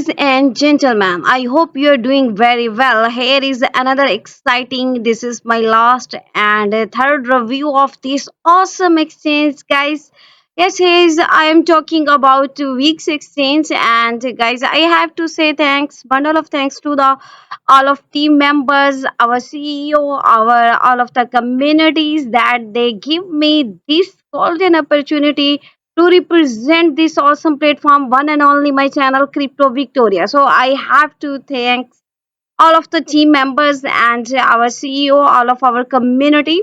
Ladies and gentlemen, I hope you're doing very well. Here is another exciting. This is my last and third review of this awesome exchange, guys. Yes, here's I am talking about week's exchange, and guys, I have to say thanks, bundle of thanks to the all of team members, our CEO, our all of the communities that they give me this golden opportunity to represent this awesome platform, one and only my channel, Crypto Victoria. So I have to thank all of the team members and our CEO, all of our community.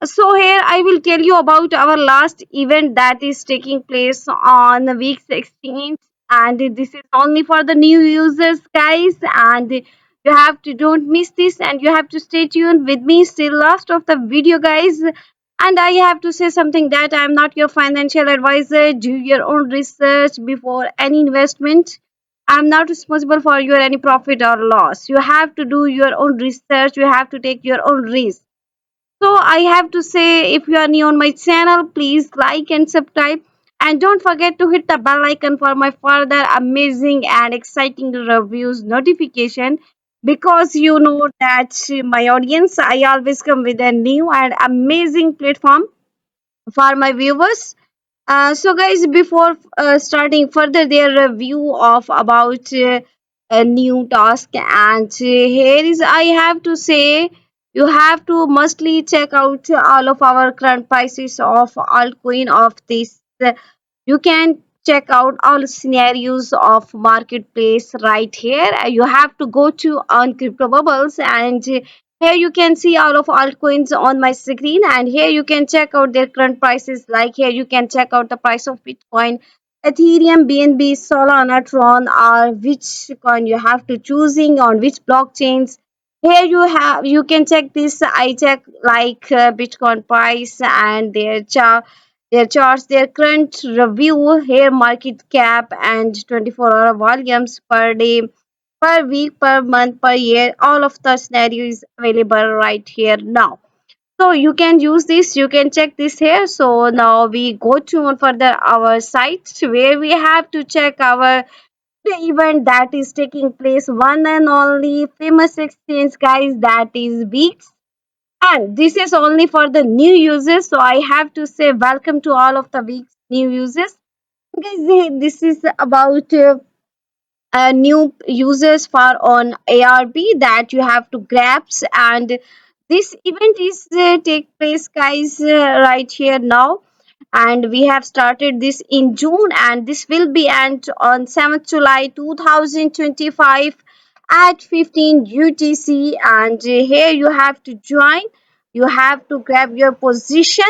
So here I will tell you about our last event that is taking place on the week 16th, and this is only for the new users, guys, and you have to don't miss this, and you have to stay tuned with me till last of the video, guys. And I have to say something that I am not your financial advisor. Do your own research before any investment. I'm not responsible for your any profit or loss. You have to do your own research. You have to take your own risk. So I have to say, if you are new on my channel, please like and subscribe. And don't forget to hit the bell icon for my further amazing and exciting reviews notification. Because you know that my audience, I always come with a new and amazing platform for my viewers. So guys, before starting further their review of about a new task, and here is I have to say you have to mustly check out all of our current prices of altcoin of this. You can check out all scenarios of marketplace right here. You have to go to on crypto bubbles, and here you can see all of altcoins on my screen, and here you can check out their current prices. Like here you can check out the price of Bitcoin, Ethereum, BNB, Solana, Tron, or which coin you have to choosing on which blockchains. Here you can check this. I check like Bitcoin price and their charts, their current review, here market cap, and 24-hour volumes per day, per week, per month, per year. All of the scenario is available right here now. So you can use this, you can check this here. So now we go to on further our site where we have to check our the event that is taking place, one and only famous exchange, guys, that is Beats. And this is only for the new users. So I have to say welcome to all of the Beats new users. Guys, this is about new users for on ARB that you have to grasp, and this event is take place, guys, right here now, and we have started this in June, and this will be end on 7th July 2025 at 15 UTC. And here you have to join, you have to grab your position,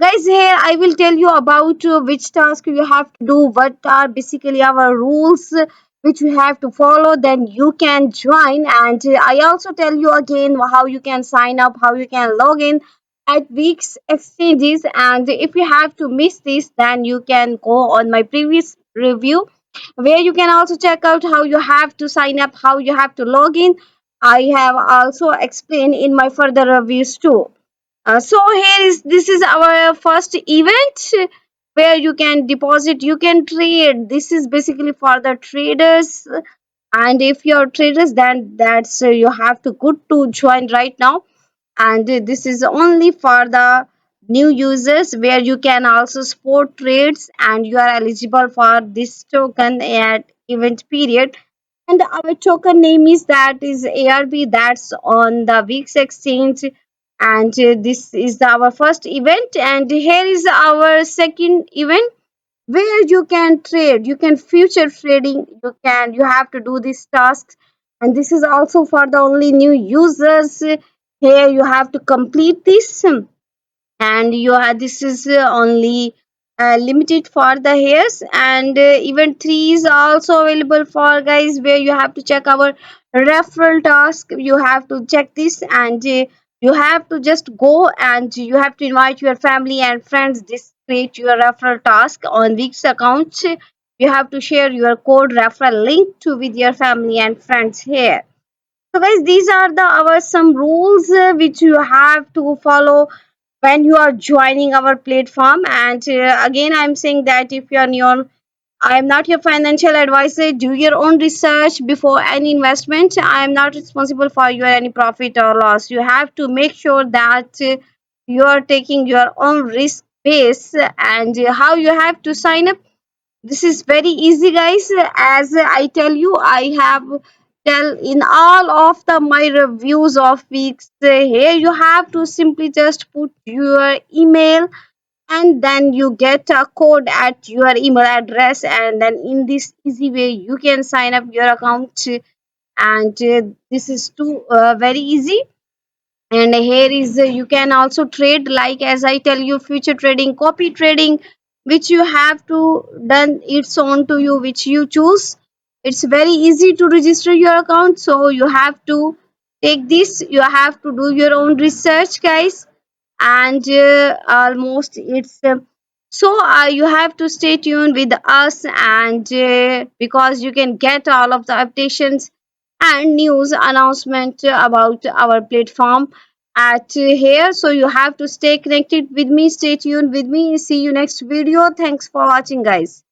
guys. Here I will tell you about which task you have to do, what are basically our rules which you have to follow, then you can join. And I also tell you again how you can sign up, how you can log in at week's exchanges. And if you have to miss this, then you can go on my previous review where you can also check out how you have to sign up, how you have to log in. I have also explained in my further reviews too. So here is this is our first event where you can deposit, you can trade. This is basically for the traders, and if you're traders, then that's you have to good to join right now. And this is only for the new users where you can also support trades, and you are eligible for this token at event period. And our token name is that is ARB, that's on the week's exchange. And this is our first event, and here is our second event where you can trade, you can future trading, you have to do these tasks. And this is also for the only new users. Here you have to complete this, and you have this is only limited for the hairs. And event 3 is also available for, guys, where you have to check our referral task. You have to check this, and you have to just go and you have to invite your family and friends. This create your referral task on week's account. You have to share your code referral link to with your family and friends here. So guys, these are the our some rules which you have to follow when you are joining our platform. And again, I'm saying that if you are new I am not your financial advisor. Do your own research before any investment. I am not responsible for your any profit or loss. You have to make sure that you are taking your own risk base, and how you have to sign up. This is very easy, guys. As I tell you, I have tell in all of the my reviews of weeks. Here you have to simply just put your email, and then you get a code at your email address, and then in this easy way you can sign up your account. And this is too very easy. And here is you can also trade, like as I tell you, future trading, copy trading, which you have to done it's on to you, which you choose. It's very easy to register your account, so you have to take this. You have to do your own research, guys. And almost it's so you have to stay tuned with us, and because you can get all of the updations and news announcement about our platform at here. So you have to stay connected with me, stay tuned with me. See you next video. Thanks for watching, guys.